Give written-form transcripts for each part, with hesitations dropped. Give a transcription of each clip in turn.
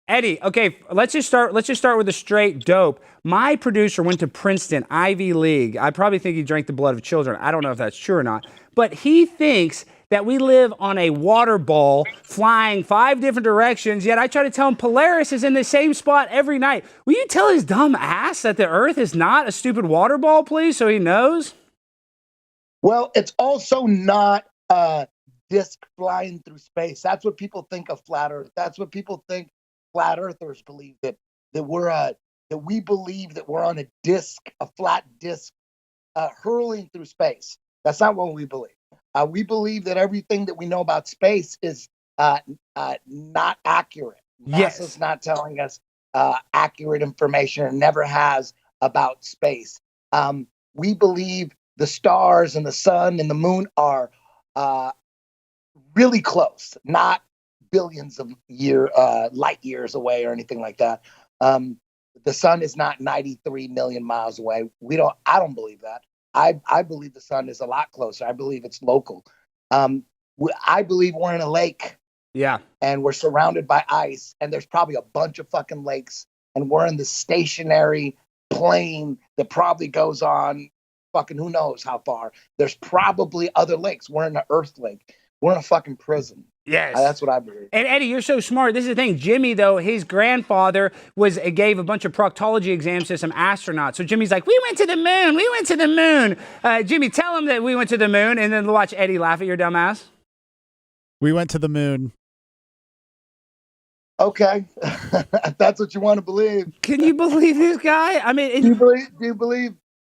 Eddie, okay, let's just start with a straight dope. My producer went to Princeton, Ivy League. I probably think he drank the blood of children. I don't know if that's true or not. But he thinks that we live on a water ball flying 5 different directions, yet I try to tell him Polaris is in the same spot every night. Will you tell his dumb ass that the Earth is not a stupid water ball, please, so he knows? Well, it's also not a disc flying through space. That's what people think of flat Earth. That's what people think flat earthers believe, that we believe that we're on a disc, a flat disc, hurling through space. That's not what we believe. We believe that everything that we know about space is not accurate. Yes. NASA's not telling us accurate information, and never has, about space. We believe the stars and the sun and the moon are really close, not billions of light years away or anything like that. The sun is not 93 million miles away. I don't believe that. I believe the sun is a lot closer. I believe it's local. I believe we're in a lake. Yeah. And we're surrounded by ice, and there's probably a bunch of fucking lakes, and we're in this stationary plane that probably goes on fucking who knows how far. There's probably other lakes. We're in an Earth lake. We're in a fucking prison. Yes. That's what I believe. And Eddie, you're so smart. This is the thing. Jimmy, though, his grandfather gave a bunch of proctology exams to some astronauts. So Jimmy's like, we went to the moon. We went to the moon. Jimmy, tell him that we went to the moon, and then watch Eddie laugh at your dumb ass. We went to the moon. Okay. That's what you want to believe. Can you believe this guy? I mean, do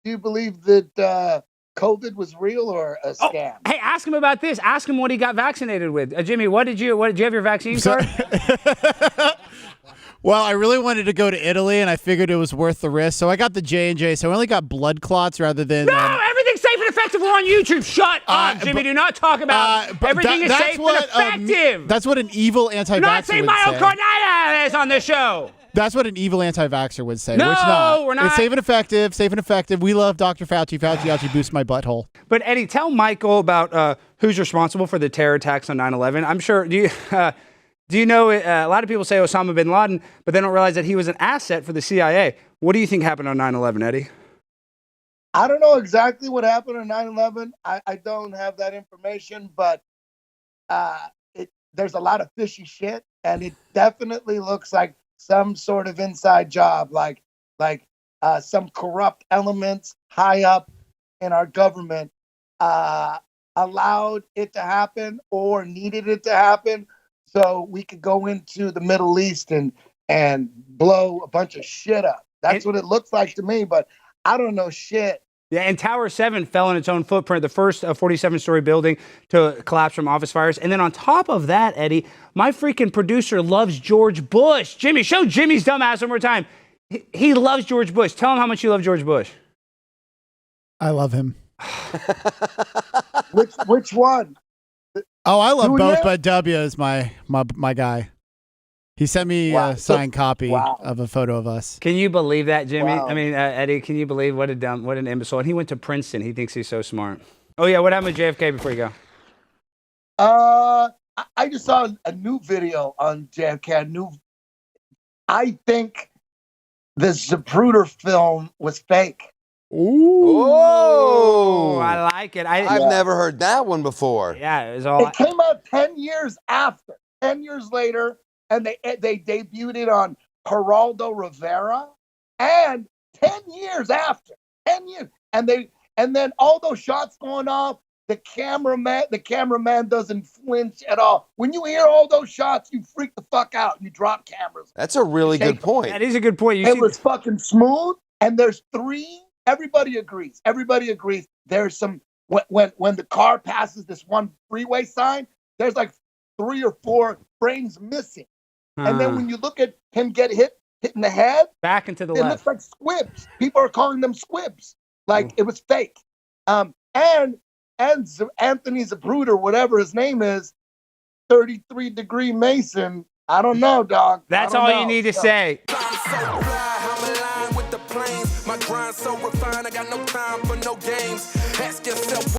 you believe that COVID was real or a scam? Hey, ask him about this. Ask him what he got vaccinated with. Jimmy, did you have your vaccine card? Well, I really wanted to go to Italy, and I figured it was worth the risk, so I got the J&J. So I only got blood clots rather than. No, everything's safe and effective. We're on YouTube. Shut up, Jimmy. Do not talk about everything is safe and effective. That's what an evil anti-vaxxer would say. Not say myocarditis on this show. That's what an evil anti-vaxxer would say. No, Which not. We're not. It's safe and effective. Safe and effective. We love Dr. Fauci. Fauci boosts my butthole. But Eddie, tell Michael about who's responsible for the terror attacks on 9/11. I'm sure. Do you know? A lot of people say Osama bin Laden, but they don't realize that he was an asset for the CIA. What do you think happened on 9/11, Eddie? I don't know exactly what happened on 9/11. I don't have that information, but there's a lot of fishy shit, and it definitely looks like some sort of inside job, like some corrupt elements high up in our government allowed it to happen or needed it to happen so we could go into the Middle East and blow a bunch of shit up. That's what it looks like to me, but I don't know shit. Yeah, and Tower 7 fell in its own footprint, the first 47-story building to collapse from office fires. And then on top of that, Eddie, my freaking producer loves George Bush. Jimmy, show Jimmy's dumbass one more time. He loves George Bush. Tell him how much you love George Bush. I love him. Which one? Oh, I love both, but W is my guy. He sent me a signed copy of a photo of us. Can you believe that, Jimmy? Wow. I mean, Eddie, can you believe what an imbecile? And he went to Princeton. He thinks he's so smart. Oh, yeah, what happened with JFK before you go? I just saw a new video on JFK. I think the Zapruder film was fake. Ooh, I like it. I've never heard that one before. Yeah, it was all. It came out 10 years after. 10 years later. And they debuted it on Geraldo Rivera, and 10 years after, 10 years, and then all those shots going off, the cameraman doesn't flinch at all. When you hear all those shots, you freak the fuck out. You drop cameras. That's a really good point. That is a good point. It was fucking smooth, and there's 3. Everybody agrees. There's some when the car passes this one freeway sign, there's like 3 or 4 frames missing. And then when you look at him get hit in the head, back into the left, it looks like squibs. People are calling them squibs, like it was fake. And Anthony Zapruder, whatever his name is, 33-degree Mason. I don't know, dog. That's all you need to say. My grind so refined, I got no time for no games. Ask yourself